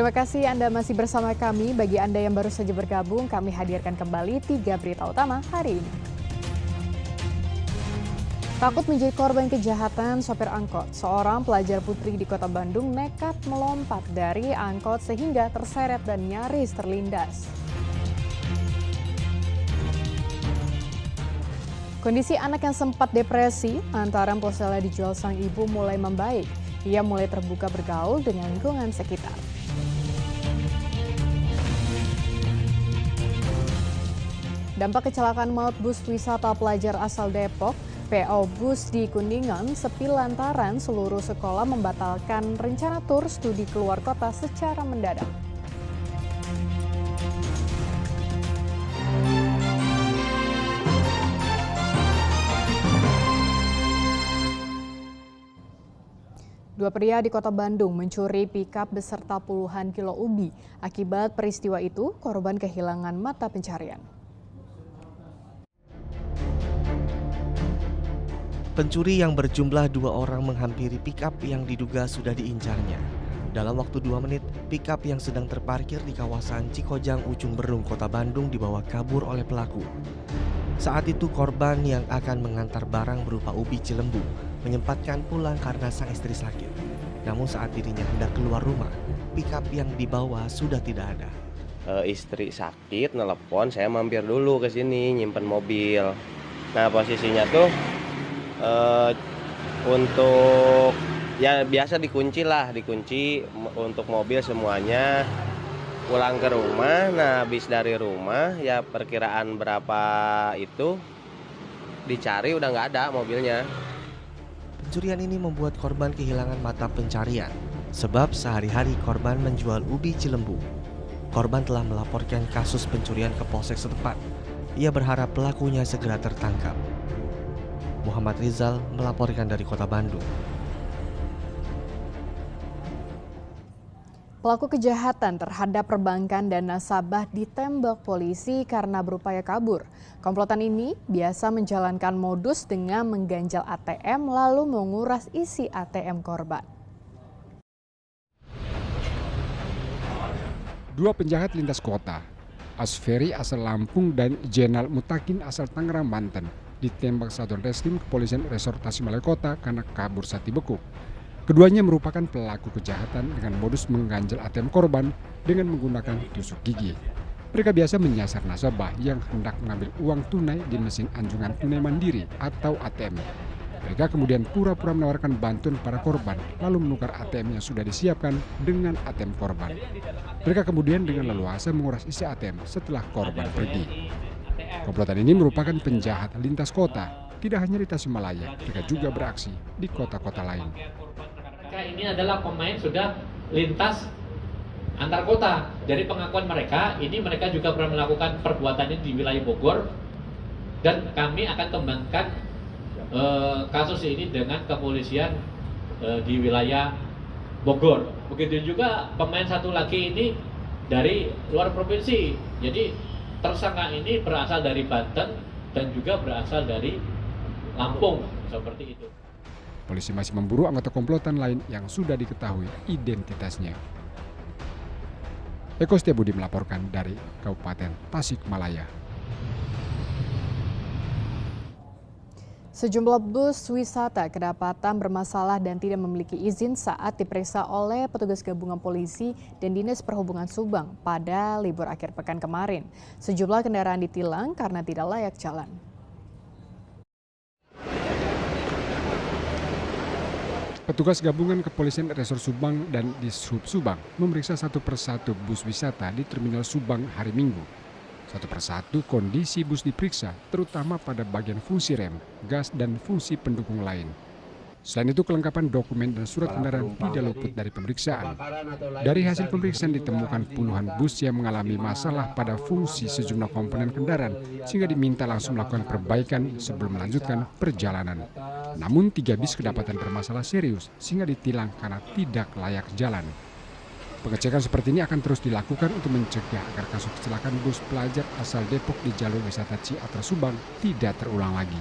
Terima kasih Anda masih bersama kami. Bagi Anda yang baru saja bergabung, kami hadirkan kembali 3 berita utama hari ini. Takut menjadi korban kejahatan sopir angkot, seorang pelajar putri di Kota Bandung nekat melompat dari angkot sehingga terseret dan nyaris terlindas. Kondisi anak yang sempat depresi lantaran ponselnya dijual sang ibu mulai membaik. Ia mulai terbuka bergaul dengan lingkungan sekitar. Dampak kecelakaan maut bus wisata pelajar asal Depok, PO Bus di Kuningan sepi lantaran seluruh sekolah membatalkan rencana tur studi keluar kota secara mendadak. Dua pria di Kota Bandung mencuri pikap beserta puluhan kilo ubi. Akibat peristiwa itu, korban kehilangan mata pencarian. Pencuri yang berjumlah 2 orang menghampiri pikap yang diduga sudah diincarnya. Dalam waktu 2 menit, pikap yang sedang terparkir di kawasan Cikojang, Ujung Berung, Kota Bandung dibawa kabur oleh pelaku. Saat itu korban yang akan mengantar barang berupa ubi Cilembu menyempatkan pulang karena sang istri sakit. Namun saat dirinya hendak keluar rumah, pikap yang dibawa sudah tidak ada. Istri sakit, nelpon, saya mampir dulu ke sini nyimpen mobil. Nah posisinya tuh untuk ya biasa dikunci untuk mobil semuanya. Pulang ke rumah, nah habis dari rumah ya perkiraan berapa itu dicari udah nggak ada mobilnya. Pencurian ini membuat korban kehilangan mata pencarian sebab sehari-hari korban menjual ubi Cilembu. Korban telah melaporkan kasus pencurian ke Polsek setempat. Ia berharap pelakunya segera tertangkap. Muhammad Rizal melaporkan dari Kota Bandung. Pelaku kejahatan terhadap perbankan dan nasabah ditembak polisi karena berupaya kabur. Komplotan ini biasa menjalankan modus dengan mengganjal ATM lalu menguras isi ATM korban. Dua penjahat lintas kota, Asferi asal Lampung dan Jenal Mutakin asal Tangerang, Banten, ditembak Satuan Reskrim Kepolisian Resor Tasikmalaya Kota karena kabur saat dibekuk. Keduanya merupakan pelaku kejahatan dengan modus mengganjal ATM korban dengan menggunakan tusuk gigi. Mereka biasa menyasar nasabah yang hendak mengambil uang tunai di mesin anjungan tunai mandiri atau ATM. Mereka kemudian pura-pura menawarkan bantuan para korban, lalu menukar ATM yang sudah disiapkan dengan ATM korban. Mereka kemudian dengan leluasa menguras isi ATM setelah korban pergi. Komplotan ini merupakan penjahat lintas kota, tidak hanya di Tasikmalaya, mereka juga beraksi di kota-kota lain. Ini adalah pemain sudah lintas antar kota. Jadi pengakuan mereka, ini mereka juga pernah melakukan perbuatan ini di wilayah Bogor. Dan kami akan kembangkan kasus ini dengan kepolisian di wilayah Bogor. Begitu juga pemain satu lagi ini dari luar provinsi. Jadi tersangka ini berasal dari Banten dan juga berasal dari Lampung, seperti itu. Polisi masih memburu anggota komplotan lain yang sudah diketahui identitasnya. Eko Setiabudi melaporkan dari Kabupaten Tasikmalaya. Sejumlah bus wisata kedapatan bermasalah dan tidak memiliki izin saat diperiksa oleh petugas gabungan polisi dan Dinas Perhubungan Subang pada libur akhir pekan kemarin. Sejumlah kendaraan ditilang karena tidak layak jalan. Petugas gabungan Kepolisian Resor Subang dan Dishub Subang memeriksa satu persatu bus wisata di Terminal Subang hari Minggu. Satu persatu kondisi bus diperiksa, terutama pada bagian fungsi rem, gas, dan fungsi pendukung lain. Selain itu, kelengkapan dokumen dan surat kendaraan tidak luput dari pemeriksaan. Dari hasil pemeriksaan ditemukan puluhan bus yang mengalami masalah pada fungsi sejumlah komponen kendaraan, sehingga diminta langsung melakukan perbaikan sebelum melanjutkan perjalanan. Namun 3 bis kedapatan bermasalah serius, sehingga ditilang karena tidak layak jalan. Pengecekan seperti ini akan terus dilakukan untuk mencegah agar kasus kecelakaan bus pelajar asal Depok di jalur wisata Ciatra Subang tidak terulang lagi.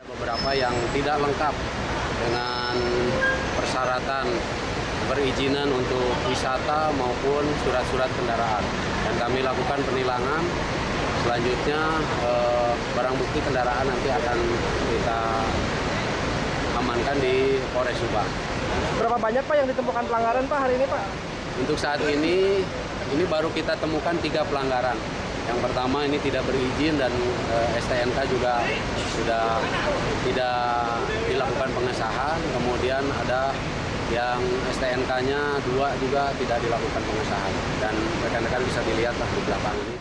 Beberapa yang tidak lengkap dengan persyaratan perizinan untuk wisata maupun surat-surat kendaraan. Dan kami lakukan penilangan. Selanjutnya barang bukti kendaraan nanti akan kita amankan di Polres Subang. Berapa banyak Pak yang ditemukan pelanggaran Pak hari ini Pak? Untuk saat ini baru kita temukan 3 pelanggaran. Yang pertama ini tidak berizin dan STNK juga sudah tidak dilakukan pengesahan. Kemudian ada yang STNK-nya 2 juga tidak dilakukan pengesahan. Dan rekan-rekan bisa dilihatlah di belakang ini.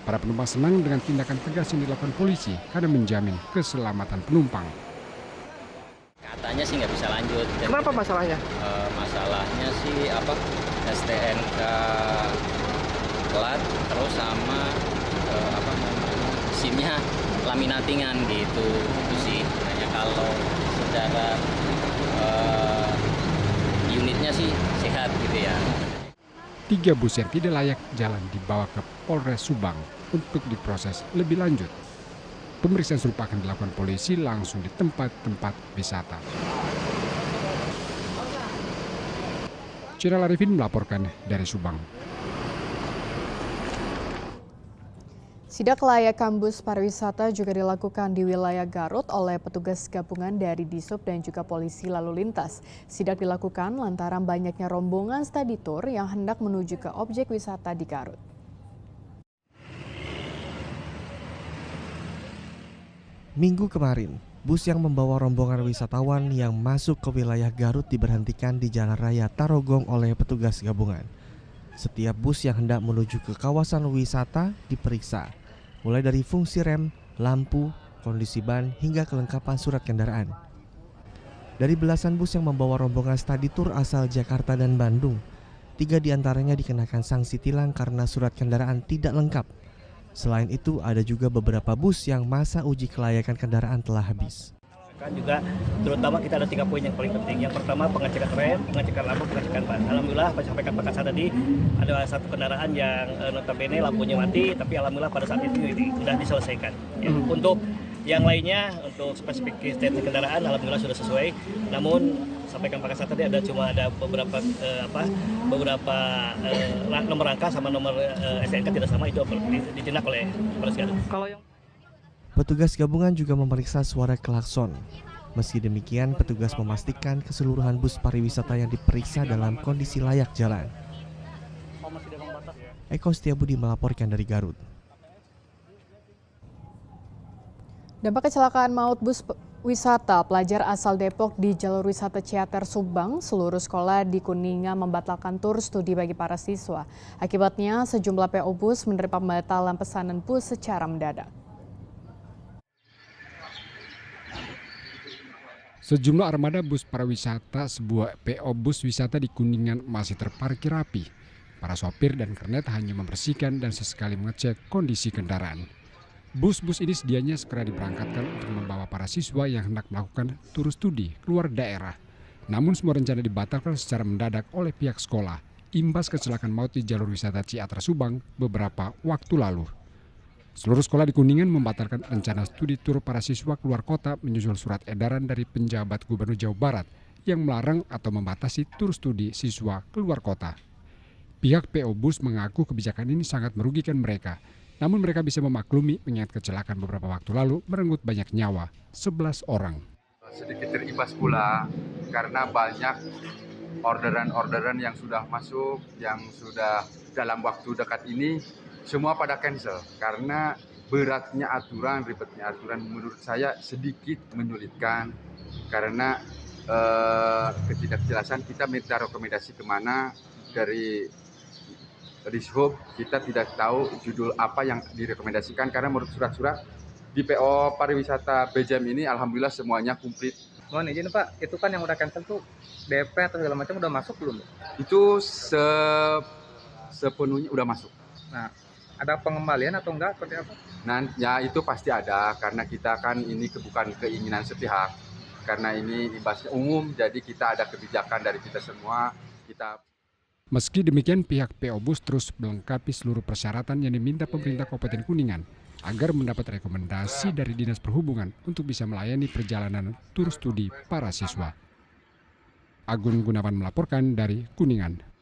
Para penumpang senang dengan tindakan tegas yang dilakukan polisi karena menjamin keselamatan penumpang. Katanya sih nggak bisa lanjut. Kenapa masalahnya? Masalahnya sih STNK telat, terus sama SIM-nya laminatingan gitu. Itu sih. Hanya kalau secara unitnya sih sehat gitu ya. 3 bus yang tidak layak jalan dibawa ke Polres Subang untuk diproses lebih lanjut. Pemeriksaan serupa akan dilakukan polisi langsung di tempat-tempat wisata. Cira Larifin melaporkan dari Subang. Sidak kelayakan bus pariwisata juga dilakukan di wilayah Garut oleh petugas gabungan dari Dishub dan juga polisi lalu lintas. Sidak dilakukan lantaran banyaknya rombongan study tour yang hendak menuju ke objek wisata di Garut. Minggu kemarin, bus yang membawa rombongan wisatawan yang masuk ke wilayah Garut diberhentikan di Jalan Raya Tarogong oleh petugas gabungan. Setiap bus yang hendak menuju ke kawasan wisata diperiksa, mulai dari fungsi rem, lampu, kondisi ban, hingga kelengkapan surat kendaraan. Dari belasan bus yang membawa rombongan study tour asal Jakarta dan Bandung, 3 diantaranya dikenakan sanksi tilang karena surat kendaraan tidak lengkap. Selain itu, ada juga beberapa bus yang masa uji kelayakan kendaraan telah habis. Kan juga terutama kita ada 3 poin yang paling penting. Yang pertama pengecekan rem, pengecekan lampu, pengecekan ban. Alhamdulillah sampaikan Pak Kasat tadi ada 1 kendaraan yang notabene lampunya mati, tapi alhamdulillah pada saat itu sudah diselesaikan. Ya, untuk yang lainnya untuk spesifikasi kendaraan alhamdulillah sudah sesuai. Namun sampaikan Pak Kasat tadi ada beberapa nomor rangka sama nomor STNK tidak sama, itu ditindak oleh Polres Garut. Kalau yang Petugas gabungan juga memeriksa suara klakson. Meski demikian, petugas memastikan keseluruhan bus pariwisata yang diperiksa dalam kondisi layak jalan. Eko Setiabudi melaporkan dari Garut. Dampak kecelakaan maut bus wisata pelajar asal Depok di jalur wisata Ciater Subang, seluruh sekolah di Kuningan membatalkan tur studi bagi para siswa. Akibatnya, sejumlah PO bus menerima pembatalan pesanan bus secara mendadak. Sejumlah armada bus pariwisata sebuah PO bus wisata di Kuningan masih terparkir rapi. Para sopir dan kernet hanya membersihkan dan sesekali mengecek kondisi kendaraan. Bus-bus ini sedianya segera diberangkatkan untuk membawa para siswa yang hendak melakukan tur studi keluar daerah. Namun semua rencana dibatalkan secara mendadak oleh pihak sekolah, imbas kecelakaan maut di jalur wisata Ciater Subang beberapa waktu lalu. Seluruh sekolah di Kuningan membatalkan rencana studi tur para siswa keluar kota menyusul surat edaran dari penjabat Gubernur Jawa Barat yang melarang atau membatasi tur studi siswa keluar kota. Pihak PO Bus mengaku kebijakan ini sangat merugikan mereka, namun mereka bisa memaklumi mengingat kecelakaan beberapa waktu lalu merenggut banyak nyawa, 11 orang. Sedikit terimbas pula karena banyak orderan-orderan yang sudah masuk, yang sudah dalam waktu dekat ini, semua pada cancel karena beratnya aturan, ribetnya aturan menurut saya sedikit menyulitkan karena ketidakjelasan. Kita minta rekomendasi kemana dari Dishub, kita tidak tahu judul apa yang direkomendasikan karena menurut surat-surat di PO pariwisata BJM ini alhamdulillah semuanya komplit. mohon izin Pak, itu kan yang udah cancel tuh DP atau segala macam udah masuk belum? Itu sepenuhnya udah masuk. Nah, ada pengembalian atau enggak seperti apa? Nah, ya itu pasti ada karena kita kan ini bukan keinginan sepihak. Karena ini imbasnya umum, jadi kita ada kebijakan dari kita semua. Meski demikian, pihak PO Bus terus melengkapi seluruh persyaratan yang diminta pemerintah Kabupaten Kuningan agar mendapat rekomendasi dari Dinas Perhubungan untuk bisa melayani perjalanan tur studi para siswa. Agun Gunawan melaporkan dari Kuningan.